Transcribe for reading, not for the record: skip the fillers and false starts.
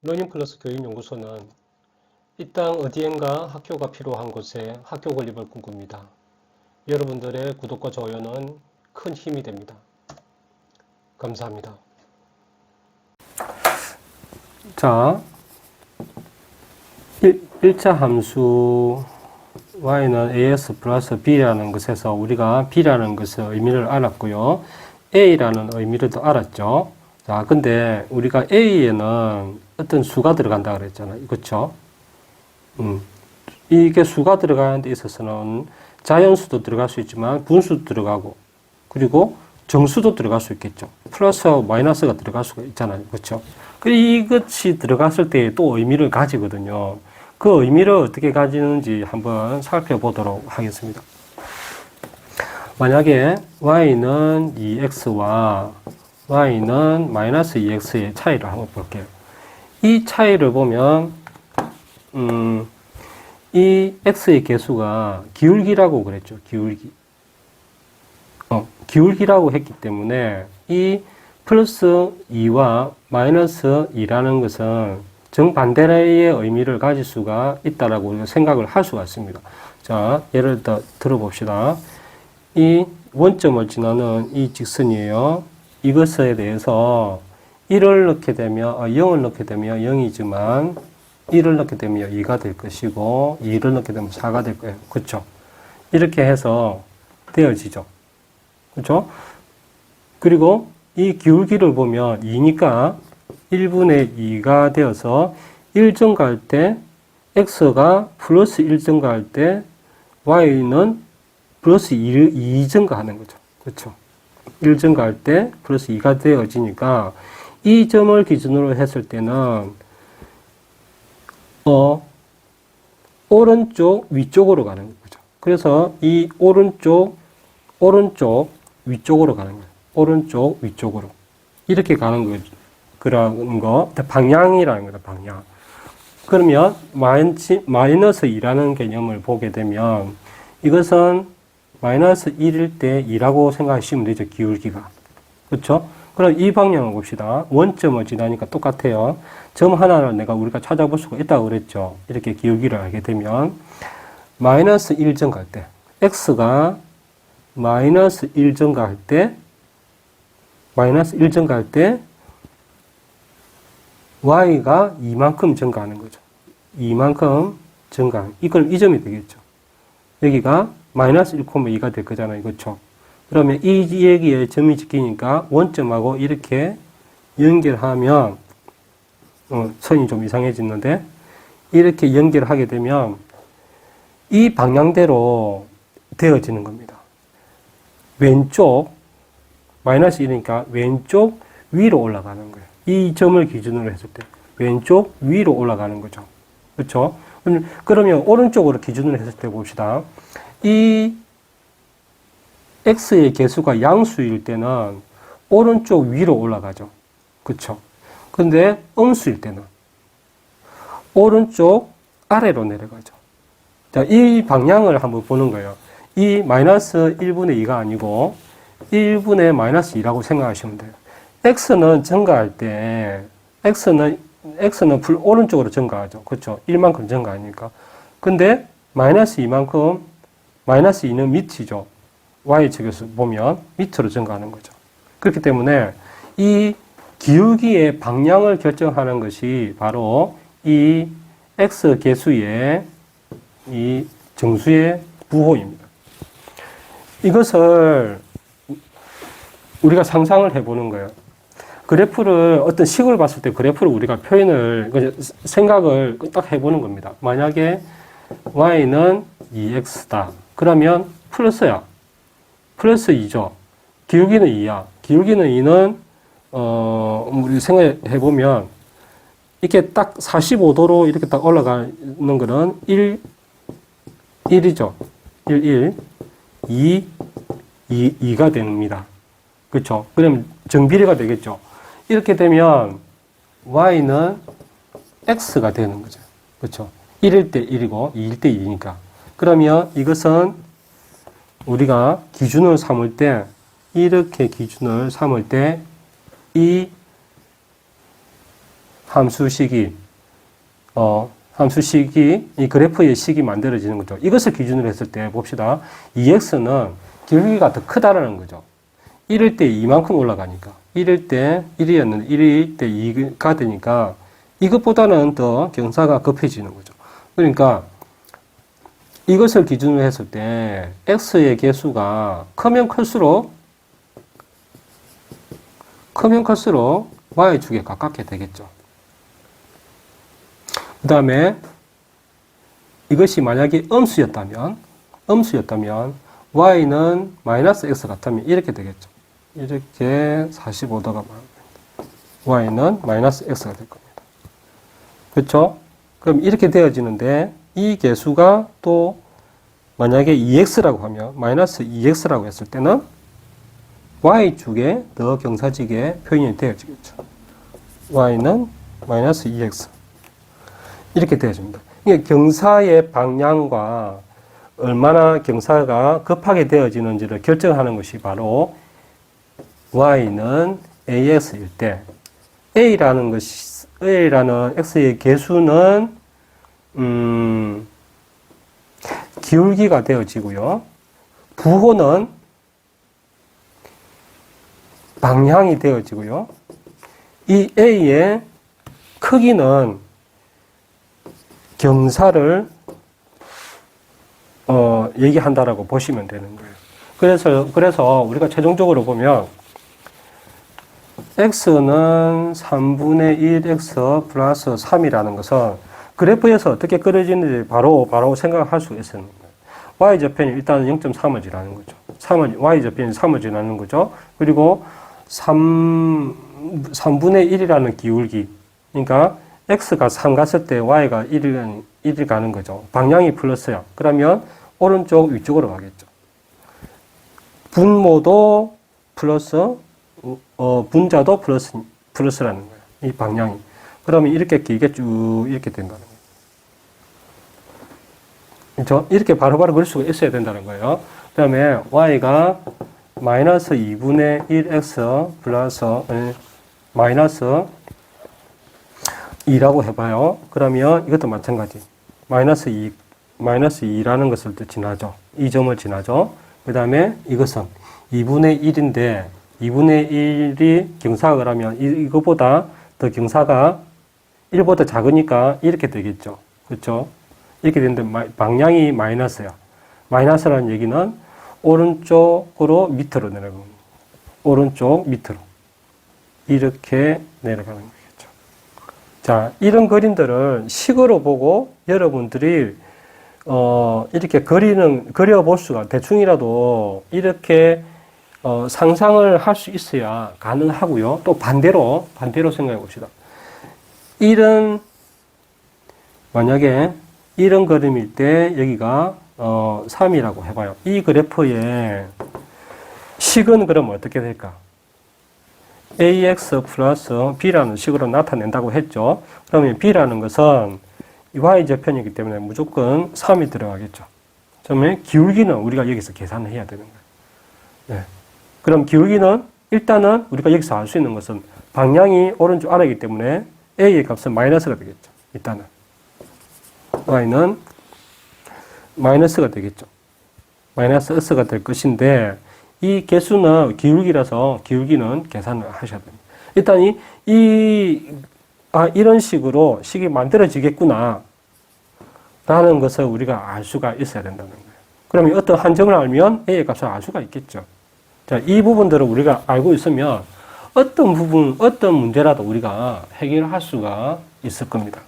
러닝플러스 교육연구소는 이 땅 어디엔가 학교가 필요한 곳에 학교 건립을 꿈꿉니다. 여러분들의 구독과 좋아요는 큰 힘이 됩니다. 감사합니다. 자, 1차 함수 y는 as 플러스 b라는 것에서 우리가 b라는 것의 의미를 알았고요. a라는 의미를 또 알았죠. 자, 근데 우리가 a에는 어떤 수가 들어간다 그랬잖아요. 그렇죠? 이게 수가 들어가는 데 있어서는 자연수도 들어갈 수 있지만 분수도 들어가고 그리고 정수도 들어갈 수 있겠죠. 플러스 마이너스가 들어갈 수가 있잖아요. 그렇죠? 이것이 들어갔을 때 또 의미를 가지거든요. 그 의미를 어떻게 가지는지 한번 살펴보도록 하겠습니다. 만약에 y는 2x와 y는 마이너스 2x의 차이를 한번 볼게요. 이 차이를 보면 이 x의 개수가 기울기라고 그랬죠. 기울기. 기울기라고 했기 때문에 이 플러스 2와 마이너스 2라는 것은 정반대의 의미를 가질 수가 있다라고 우리가 생각을 할 수가 있습니다. 자, 예를 들어봅시다. 이 원점을 지나는 이 직선이에요. 이것에 대해서 1을 넣게 되면 0을 넣게 되면 0이지만 1을 넣게 되면 2가 될 것이고 2를 넣게 되면 4가 될 거예요. 그렇죠? 이렇게 해서 되어지죠. 그렇죠? 그리고 이 기울기를 보면 2니까 1분의 2가 되어서 1 증가할 때 x가 플러스 1 증가할 때 y는 플러스 2 증가하는 거죠. 그렇죠? 1 증가할 때 플러스 2가 되어지니까 이 점을 기준으로 했을 때는 오른쪽 위쪽으로 가는 거죠. 그래서 이 오른쪽 위쪽으로 가는 거예요. 오른쪽 위쪽으로 이렇게 가는 거죠. 그런 거 방향이라는 거다. 방향. 그러면 마이너스 2라는 개념을 보게 되면 이것은 마이너스 1일 때 2라고 생각하시면 되죠. 기울기가. 그렇죠? 그럼 이 방향을 봅시다. 원점을 지나니까 똑같아요. 점 하나를 우리가 찾아볼 수가 있다고 그랬죠. 이렇게 기울기를 알게 되면 마이너스 1 증가할 때 x가 마이너스 1 증가할 때 y가 이만큼 증가하는 거죠. 이만큼 증가. 이건 이 점이 되겠죠. 여기가 마이너스 1,2가 될 거잖아요. 그렇죠? 그러면 이 얘기에 점이 찍히니까 원점하고 이렇게 연결하면 선이 좀 이상해지는데 이렇게 연결하게 되면 이 방향대로 되어지는 겁니다. 왼쪽 마이너스 1이니까 왼쪽 위로 올라가는 거예요. 이 점을 기준으로 했을 때 왼쪽 위로 올라가는 거죠. 그렇죠? 그러면 오른쪽으로 기준으로 했을 때 봅시다. 이 x의 개수가 양수일 때는 오른쪽 위로 올라가죠. 그렇죠? 근데 음수일 때는 오른쪽 아래로 내려가죠. 자, 이 방향을 한번 보는 거예요. 이 마이너스 1분의 2가 아니고 1분의 마이너스 2라고 생각하시면 돼요. x는 증가할 때 x는 오른쪽으로 증가하죠. 그렇죠? 1만큼 증가하니까. 근데 마이너스 2만큼 마이너스 2는 밑이죠. y축에서 보면 밑으로 증가하는 거죠. 그렇기 때문에 이 기울기의 방향을 결정하는 것이 바로 이 x 개수의 이 정수의 부호입니다. 이것을 우리가 상상을 해보는 거예요. 그래프를 어떤 식을 봤을 때 그래프를 우리가 표현을 생각을 딱 해보는 겁니다. 만약에 y는 2x다. 그러면 플러스야. 플러스 2죠. 기울기는 2야. 기울기는 2는 우리 생각해 보면 이렇게 딱 45도로 이렇게 딱 올라가는 거는 1이죠. 1, 2가 됩니다. 그렇죠? 그러면 정비례가 되겠죠. 이렇게 되면 y는 x가 되는 거죠. 그렇죠? 1일 때 1이고 2일 때 2니까. 그러면 이것은 우리가 기준을 삼을 때 이렇게 기준을 삼을 때 이 함수식이, 함수식이, 이 그래프의 식이 만들어지는 거죠. 이것을 기준으로 했을 때 봅시다. 2x는 기울기가 더 크다라는 거죠. 1일 때 2만큼 올라가니까. 1일 때 1이었는데 1일 때 2가 되니까 이것보다는 더 경사가 급해지는 거죠. 그러니까 이것을 기준으로 했을 때 x의 개수가 크면 클수록 y축에 가깝게 되겠죠. 그 다음에 이것이 만약에 음수였다면 y는 마이너스 x 같으면 이렇게 되겠죠. 이렇게 45도가 y는 마이너스 x가 될 겁니다. 그렇죠? 그럼 이렇게 되어지는데 이 개수가 또 만약에 2x라고 하면 마이너스 2x라고 했을 때는 y축에 더 경사지게 표현이 되어지겠죠. y는 마이너스 2x 이렇게 되어집니다. 이게 경사의 방향과 얼마나 경사가 급하게 되어지는지를 결정하는 것이 바로 y는 ax일 때 a라는 x의 개수는 기울기가 되어지고요. 부호는 방향이 되어지고요. 이 a의 크기는 경사를 얘기한다라고 보시면 되는 거예요. 그래서 우리가 최종적으로 보면 x는 3분의 1x 플러스 3이라는 것은 그래프에서 어떻게 그려지는지 바로 생각할 수 있어요. y좌편이 일단 0.3을 지나는 거죠. y좌편이 3을 지나는 거죠. 그리고 3분의 1이라는 기울기. 그러니까 x가 3 갔을 때 y가 1을 가는 거죠. 방향이 플러스야. 그러면 오른쪽 위쪽으로 가겠죠. 분모도 플러스, 분자도 플러스라는 거예요. 이 방향이. 그러면 이렇게 길게 쭉 이렇게 된다는 거예요. 그렇죠? 이렇게 바로바로 그릴 수가 있어야 된다는 거예요. 그 다음에 y가 마이너스 2분의 1x 플러스 마이너스 2라고 해봐요. 그러면 이것도 마찬가지. 마이너스 2라는 것을 또 지나죠. 이 점을 지나죠. 그 다음에 이것은 2분의 1인데 2분의 1이 경사가 그러면 이거보다 더 경사가 1보다 작으니까 이렇게 되겠죠. 그렇죠? 이렇게 되는데 방향이 마이너스야. 마이너스라는 얘기는 오른쪽으로 밑으로 내려가는 거예요. 오른쪽 밑으로. 이렇게 내려가는 거겠죠. 자, 이런 그림들을 식으로 보고 여러분들이 이렇게 그려볼 수가, 대충이라도 이렇게 상상을 할 수 있어야 가능하고요. 또 반대로 생각해 봅시다. 만약에 이런 그림일 때 여기가 3이라고 해봐요. 이 그래프의 식은 그럼 어떻게 될까? ax 플러스 b라는 식으로 나타낸다고 했죠. 그러면 b라는 것은 y좌편이기 때문에 무조건 3이 들어가겠죠. 그러면 기울기는 우리가 여기서 계산을 해야 되는 거예요. 네. 그럼 기울기는 일단은 우리가 여기서 알 수 있는 것은 방향이 오른쪽 아래이기 때문에 a의 값은 마이너스가 되겠죠. 일단은 y는 마이너스가 되겠죠. 마이너스 s가 될 것인데 이 개수는 기울기라서 기울기는 계산을 하셔야 됩니다. 일단 이런 식으로 식이 만들어지겠구나 라는 것을 우리가 알 수가 있어야 된다는 거예요. 그러면 어떤 한정을 알면 a의 값을 알 수가 있겠죠. 자, 이 부분들을 우리가 알고 있으면 어떤 문제라도 우리가 해결할 수가 있을 겁니다.